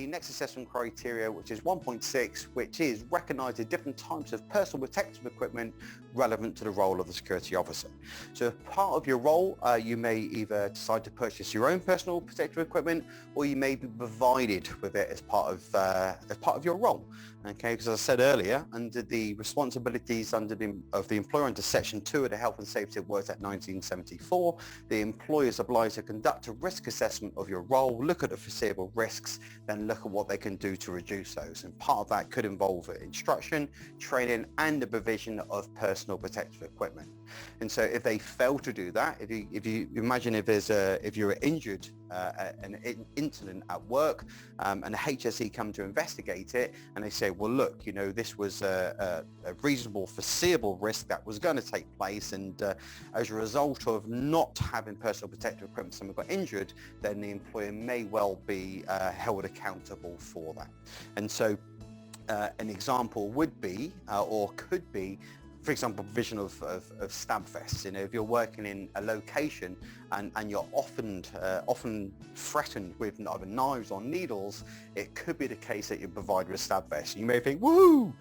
next assessment criteria, which is 1.6, which is recognise the different types of personal protective equipment relevant to the role of the security officer. So as part of your role, you may either decide to purchase your own personal protective equipment, or you may be provided with it as part of your role. Okay, because as I said earlier, under the responsibilities of the employer under Section 2 of the Health and Safety at Work Act 1974, the employer is obliged to conduct a risk assessment of your role, look at the foreseeable risks, then look at what they can do to reduce those. And part of that could involve instruction, training, and the provision of personal protective equipment. And so if they fail to do that, if you imagine if you're injured an incident at work and the HSE come to investigate it and they say, well, look, this was a reasonable foreseeable risk that was going to take place, and as a result of not having personal protective equipment, someone got injured, then the employer may well be held accountable for that. And so an example would be or could be, for example, provision of stab vests. If you're working in a location and you're often threatened with either knives or needles, it could be the case that you're provided with a stab vest. You may think, woo,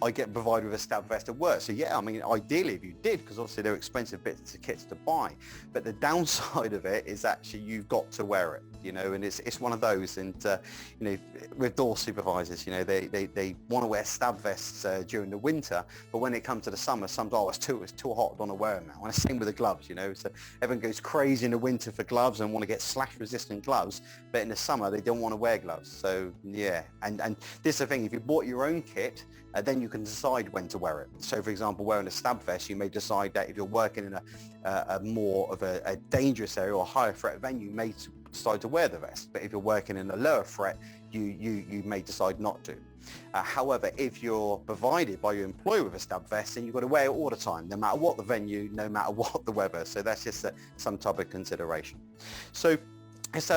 I get provided with a stab vest at work. So yeah, I mean, ideally if you did, because obviously they're expensive bits of kits to buy. But the downside of it is actually you've got to wear it, and it's one of those. And with door supervisors, they want to wear stab vests during the winter, but when it comes to the summer, sometimes it's too hot, I don't want to wear them now. And the same with the gloves, so everyone goes crazy in the winter for gloves and want to get slash resistant gloves, but in the summer they don't want to wear gloves. So yeah, and this is the thing, if you bought your own kit, then you can decide when to wear it. So for example, wearing a stab vest, you may decide that if you're working in a more of a dangerous area or a higher threat venue, you may decide to wear the vest. But if you're working in a lower threat, you may decide not to. However, if you're provided by your employer with a stab vest, then you've got to wear it all the time, no matter what the venue, no matter what the weather. So that's just some type of consideration. So let's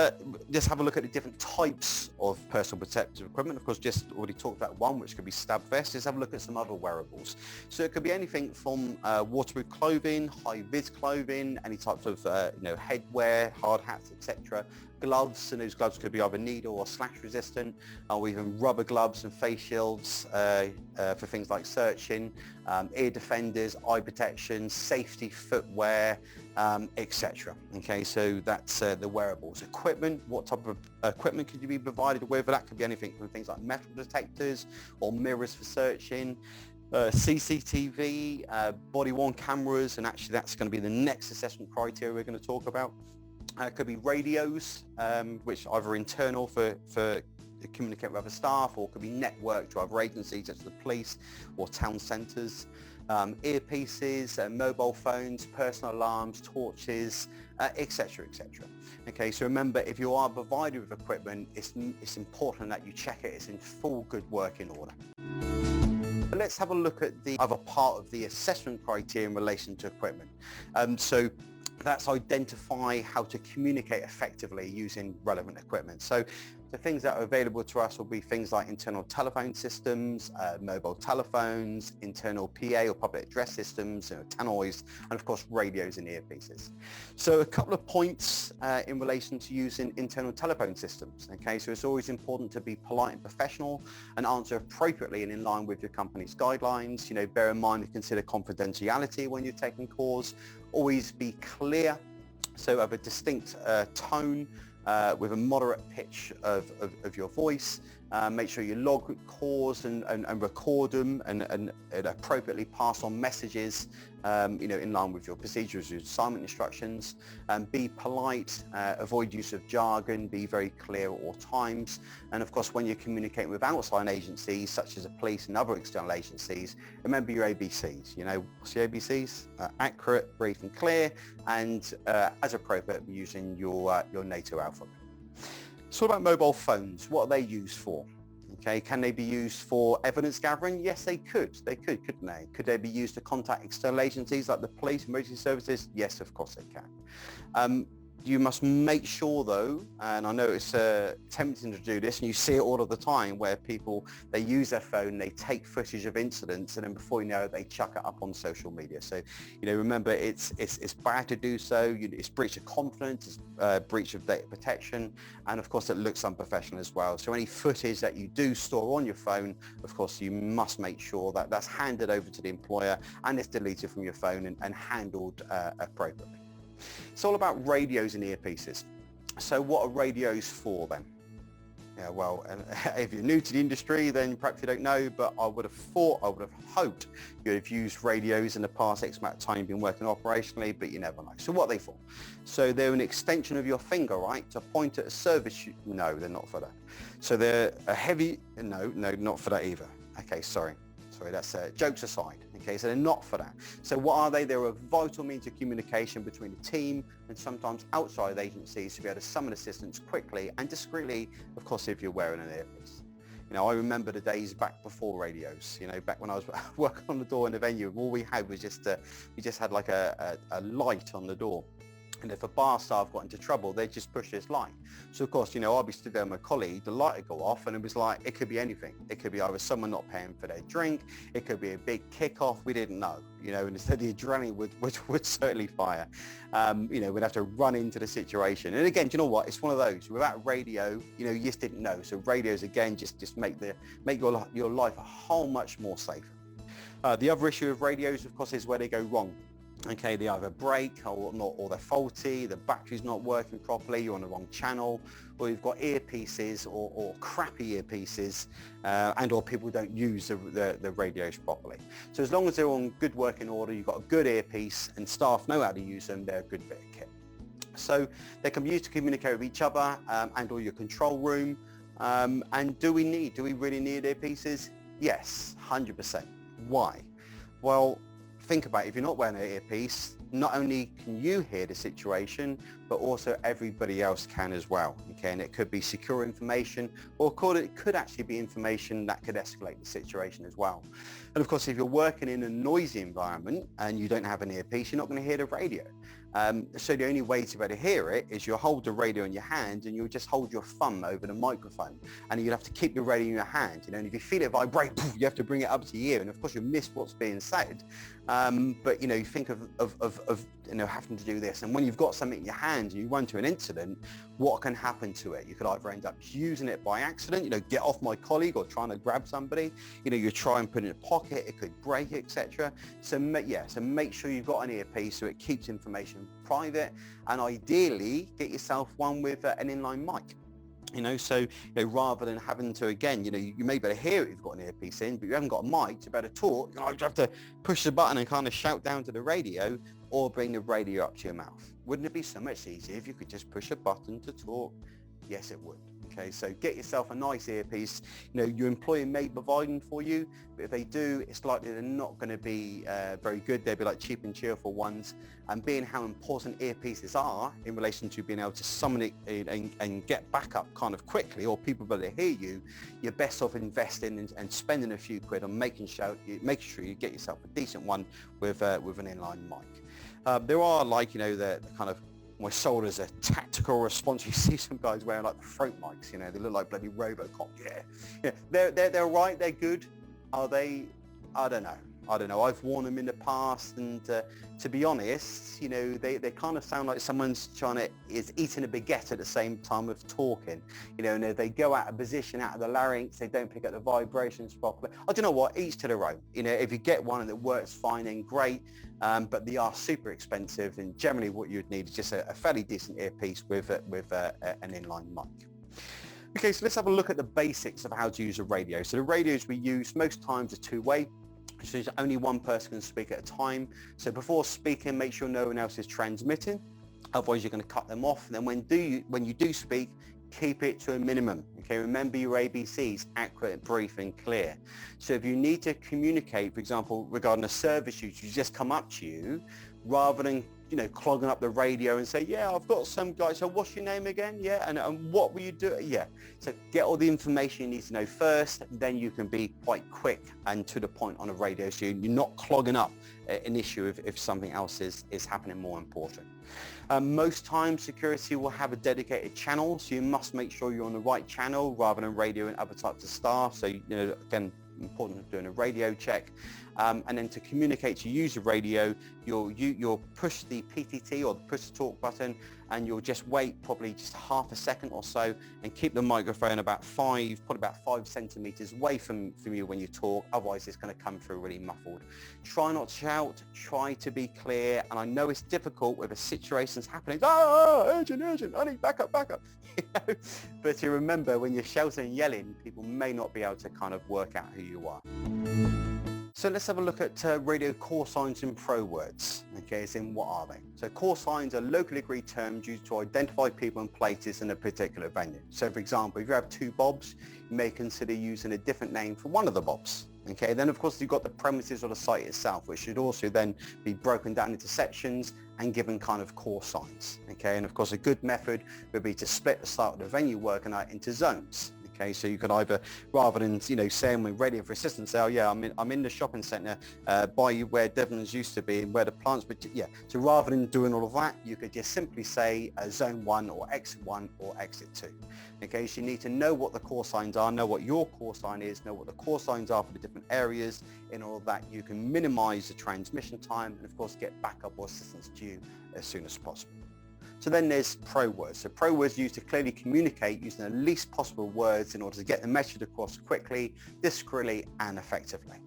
just have a look at the different types of personal protective equipment. Of course, just already talked about one, which could be stab vests. Let's have a look at some other wearables. So it could be anything from waterproof clothing, high-vis clothing, any types of headwear, hard hats, etc. Gloves, and those gloves could be either needle or slash resistant, or even rubber gloves and face shields for things like searching, ear defenders, eye protection, safety footwear, etc. Okay, so that's the wearables. Equipment, what type of equipment could you be provided with? That could be anything from things like metal detectors or mirrors for searching, CCTV, body-worn cameras, and actually that's going to be the next assessment criteria we're going to talk about. It could be radios, which are either internal for communicate with other staff, or could be networked to other agencies such as the police or town centres. Earpieces, mobile phones, personal alarms, torches, etc., etc. Okay, so remember, if you are provided with equipment, it's important that you check it's in full good working order. But let's have a look at the other part of the assessment criteria in relation to equipment. So that's identify how to communicate effectively using relevant equipment. So the things that are available to us will be things like internal telephone systems, mobile telephones, internal PA or public address systems, tannoys, and of course radios and earpieces. So a couple of points in relation to using internal telephone systems. Okay, so it's always important to be polite and professional and answer appropriately and in line with your company's guidelines. Bear in mind to consider confidentiality when you're taking calls. Always be clear, so have a distinct tone with a moderate pitch of your voice. Make sure you log calls and record them and appropriately pass on messages in line with your procedures, your assignment instructions. Be polite, avoid use of jargon, be very clear at all times. And of course, when you're communicating with outside agencies such as the police and other external agencies, remember your ABCs. What's the ABCs? Accurate, brief and clear, and as appropriate, using your NATO alphabet. So what about mobile phones? What are they used for? Okay, can they be used for evidence gathering? Yes, they could. They could, couldn't they? Could they be used to contact external agencies like the police, emergency services? Yes, of course they can. You must make sure though, and I know it's tempting to do this, and you see it all of the time where people, they use their phone, they take footage of incidents, and then before you know it, they chuck it up on social media. So, remember, it's bad to do so. It's breach of confidence, it's breach of data protection, and of course it looks unprofessional as well. So any footage that you do store on your phone, of course you must make sure that that's handed over to the employer and it's deleted from your phone and handled appropriately. It's all about radios and earpieces. So what are radios for then? Yeah, well, if you're new to the industry, then perhaps you don't know, but I would have hoped you'd have used radios in the past X amount of time you've been working operationally, but you never know. So what are they for? So they're an extension of your finger, right? To point at a service, no, they're not for that. So they're a heavy, no, not for that either. Okay, sorry, that's jokes aside. Okay, so they're not for that. So what are they? They're a vital means of communication between a team and sometimes outside agencies to be able to summon assistance quickly and discreetly, of course, if you're wearing an earpiece. I remember the days back before radios, back when I was working on the door in a venue, all we had was we just had like a light on the door. And if a bar staff got into trouble, they'd just push this light. So of course, I'll be stood there with my colleague, the light would go off, and it was like, it could be anything. It could be either someone not paying for their drink, it could be a big kickoff, we didn't know, and instead the adrenaline would certainly fire. We'd have to run into the situation. And again, do you know what? It's one of those, without radio, you just didn't know. So radios, again, just make your life a whole much more safer. The other issue of radios, of course, is where they go wrong. Okay, they either break or they're faulty, the battery's not working properly, you're on the wrong channel, or you've got earpieces or crappy earpieces, and or people don't use the radios properly. So as long as they're on good working order, you've got a good earpiece and staff know how to use them, they're a good bit of kit. So they can be used to communicate with each other and or your control room. And do we really need earpieces? Yes, 100%. Why? Well, think about it. If you're not wearing an earpiece, not only can you hear the situation, but also everybody else can as well. Okay, and it could be secure information, or it could actually be information that could escalate the situation as well. And of course, if you're working in a noisy environment and you don't have an earpiece, you're not going to hear the radio. So the only way to be able to hear it is you'll hold the radio in your hand and you'll just hold your thumb over the microphone, and you'll have to keep the radio in your hand. And if you feel it vibrate, you have to bring it up to your ear, and of course you'll miss what's being said. But you think of having to do this, and when you've got something in your hand and you run to an incident, what can happen to it? You could either end up using it by accident, get off my colleague or trying to grab somebody, you try and put it in a pocket, it could break, etc. So make sure you've got an earpiece so it keeps information private, and ideally get yourself one with an inline mic. So rather than having to, again, you may be able to hear it if you've got an earpiece in, but you haven't got a mic to be able to talk. You have to push the button and kind of shout down to the radio, or bring the radio up to your mouth. Wouldn't it be so much easier if you could just push a button to talk? Yes, it would. Okay, so get yourself a nice earpiece. Your employer may provide them for you, but if they do, it's likely they're not going to be very good. They'll be like cheap and cheerful ones. And being how important earpieces are in relation to being able to summon it and get back up kind of quickly, or people be able to hear you, you're best off investing and spending a few quid on making sure you get yourself a decent one with an inline mic. There are the kind of, my soul is a tactical response. You see some guys wearing like the throat mics, they look like bloody Robocop. Yeah, they're right, they're good. Are they? I don't know. I've worn them in the past, and to be honest, they kind of sound like someone's is eating a baguette at the same time of talking. And if they go out of position, out of the larynx, they don't pick up the vibrations properly. I don't know what, each to their own. If you get one that works fine, then great. But they are super expensive, and generally what you'd need is just a fairly decent earpiece with an inline mic. Okay, so let's have a look at the basics of how to use a radio. So the radios we use most times are two-way. So only one person can speak at a time. So before speaking, make sure no one else is transmitting. Otherwise, you're going to cut them off. And then when you do speak, keep it to a minimum. Okay, remember your ABCs, accurate, brief, and clear. So if you need to communicate, for example, regarding a service user who's just come up to you, rather than clogging up the radio and say, yeah, I've got some guy, so what's your name again? Yeah, and what will you do? Yeah, so get all the information you need to know first, then you can be quite quick and to the point on a radio, so you're not clogging up an issue if something else is happening more important. Most times security will have a dedicated channel, so you must make sure you're on the right channel rather than radioing other types of staff. So, again, important doing a radio check. And then to communicate to use the radio, you'll push the PTT or the push to talk button, and you'll just wait probably just half a second or so and keep the microphone probably about 5 centimeters away from you when you talk. Otherwise it's going to come through really muffled. Try not to shout, try to be clear. And I know it's difficult with a situation's happening. Urgent, I need backup. But you remember, when you're shouting and yelling, people may not be able to kind of work out who you are. So let's have a look at radio call signs and pro words. Okay, as in, what are they? So call signs are locally agreed terms used to identify people and places in a particular venue. So for example, if you have 2 Bobs, you may consider using a different name for one of the Bobs. Okay, then of course you've got the premises or the site itself, which should also then be broken down into sections and given kind of call signs. Okay, and of course a good method would be to split the site of the venue work into zones. Okay, so you could either, rather than saying we're ready for assistance, say, oh yeah, I'm in the shopping centre by where Devon's used to be and where the plants, but yeah. So rather than doing all of that, you could just simply say zone 1 or exit 1 or exit 2. Okay, so you need to know what the call signs are, know what your call sign is, know what the call signs are for the different areas. In all of that, you can minimise the transmission time and of course get backup or assistance to you as soon as possible. So then there's pro words. So pro words are used to clearly communicate using the least possible words in order to get the message across quickly, discreetly and effectively.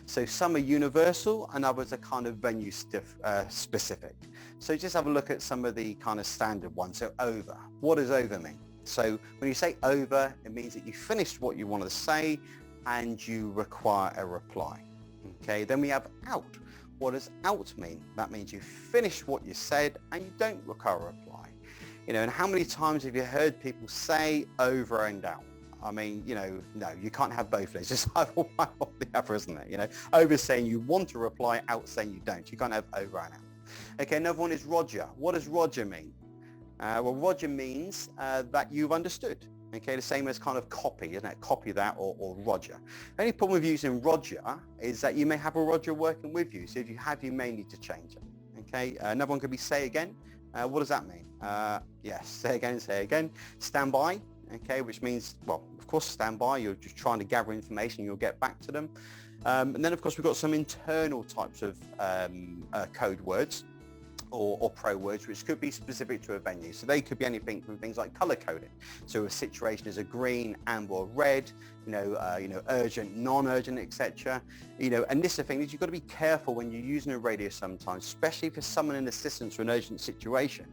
So some are universal and others are kind of venue specific. So just have a look at some of the kind of standard ones. So over. What does over mean? So when you say over, it means that you finished what you wanted to say and you require a reply. Okay, then we have out. What does out mean? That means you finish what you said and you don't require a reply. And how many times have you heard people say over and out? I mean, no, you can't have both. It's just either one or the other, isn't it? Over saying you want to reply, out saying you don't. You can't have over and out. Okay, another one is Roger. What does Roger mean? Well, Roger means that you've understood. Okay, the same as kind of copy, isn't it? Copy that or Roger. The only problem with using Roger is that you may have a Roger working with you. So if you have, you may need to change it. Okay, another one could be say again. What does that mean? Yes, say again. Stand by. Okay, which means, well, of course, stand by. You're just trying to gather information. You'll get back to them. And then, of course, we've got some internal types of code words. Or pro words, which could be specific to a venue. So they could be anything from things like color coding. So a situation is a green, amber, or red, urgent, non-urgent, etc. And this is the thing is you've got to be careful when you're using a radio sometimes, especially for someone in assistance for an urgent situation,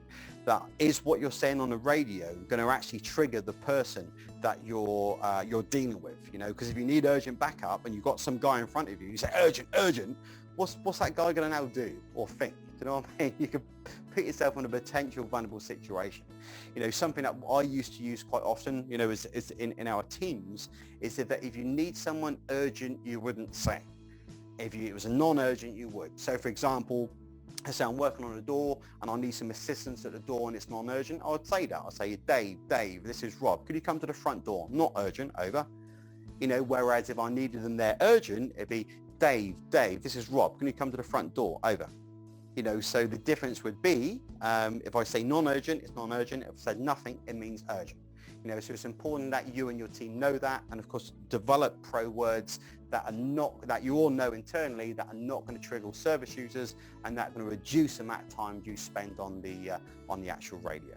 that is what you're saying on the radio going to actually trigger the person that you're dealing with, because if you need urgent backup and you've got some guy in front of you, you say urgent, what's that guy going to now do or think? Do you know what I mean? You could put yourself in a potential vulnerable situation. Something that I used to use quite often, is in our teams, is that if you need someone urgent, you wouldn't say. If it was a non-urgent, you would. So for example, I say I'm working on a door and I need some assistance at the door and it's non-urgent, I would say that. I'd say, Dave, this is Rob. Could you come to the front door? Not urgent, over. Whereas if I needed them there urgent, it'd be, Dave, this is Rob. Can you come to the front door? Over. So the difference would be, if I say non-urgent, it's non-urgent. If I said nothing, it means urgent. So it's important that you and your team know that, and of course develop pro words that you all know internally that are not going to trigger service users, and that are going to reduce the amount of time you spend on the actual radio.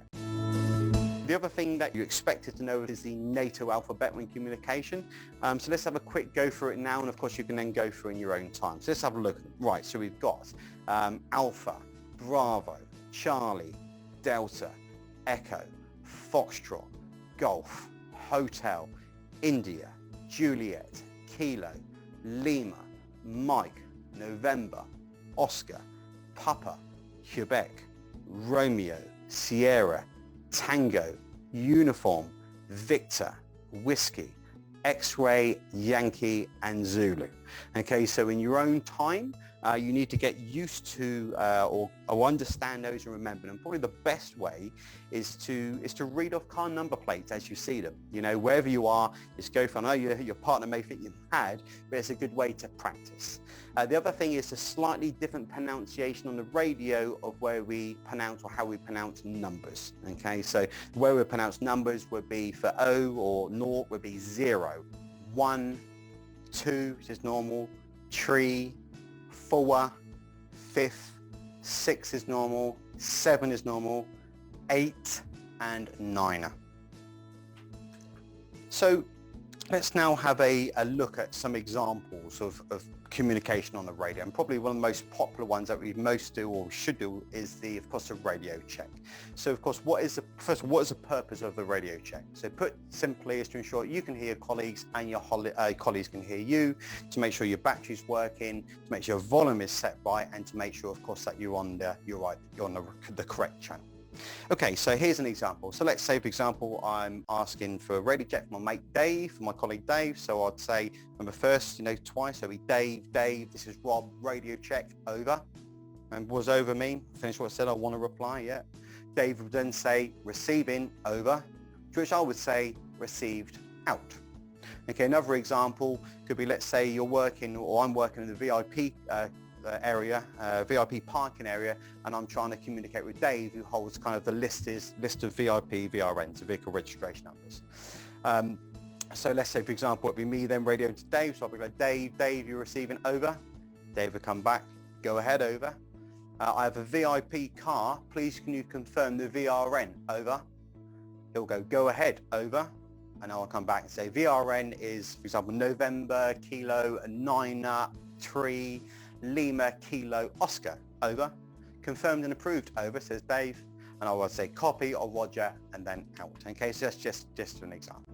The other thing that you expected to know is the NATO alphabet when communication. So let's have a quick go through it now, and of course you can then go through in your own time. So let's have a look. Right, so we've got Alpha, Bravo, Charlie, Delta, Echo, Foxtrot, Golf, Hotel, India, Juliet, Kilo, Lima, Mike, November, Oscar, Papa, Quebec, Romeo, Sierra, Tango, Uniform, Victor, Whiskey, X-Ray, Yankee and Zulu. Okay, so in your own time, you need to get used to or understand those and remember them. Probably the best way is to read off car number plates as you see them. You know, wherever you are, just go for. I know your partner may think you've had, but it's a good way to practice. The other thing is a slightly different pronunciation on the radio of where we pronounce or how we pronounce numbers. Okay, so the way we pronounce numbers would be for O or naught would be 0, 1, 2, which is normal, 3, 4, 5, 6 is normal, 7 is normal, 8 and 9. So let's now have a look at some examples of communication on the radio, and probably one of the most popular ones that we most do or should do is of course, a radio check. So of course, what is the purpose of the radio check? So put simply is to ensure you can hear your colleagues and your colleagues can hear you, to make sure your battery's working, to make sure your volume is set right, and to make sure, of course, that you're on the correct channel. Okay, so here's an example. So let's say, for example, I'm asking for a radio check from my mate Dave, from my colleague Dave. So I'd say, remember first, twice. So it'd be Dave, this is Rob, radio check, over. And what does over mean? Finish what I said, I want to reply, yeah. Dave would then say, receiving, over, to which I would say, received, out. Okay, another example could be, let's say you're working, or I'm working in the VIP area, VIP parking area, and I'm trying to communicate with Dave, who holds kind of the list of VIP VRNs, the vehicle registration numbers. So let's say, for example, it'd be me then radioing to Dave, so I'll be like, Dave, you're receiving, over. Dave will come back, go ahead, over. I have a VIP car, please can you confirm the VRN, over. He'll go ahead, over. And I'll come back and say VRN is, for example, November, Kilo, 9, 3, Lima, Kilo, Oscar, over. Confirmed and approved, over, says Dave. And I will say copy or Roger and then out. Okay, so that's just an example.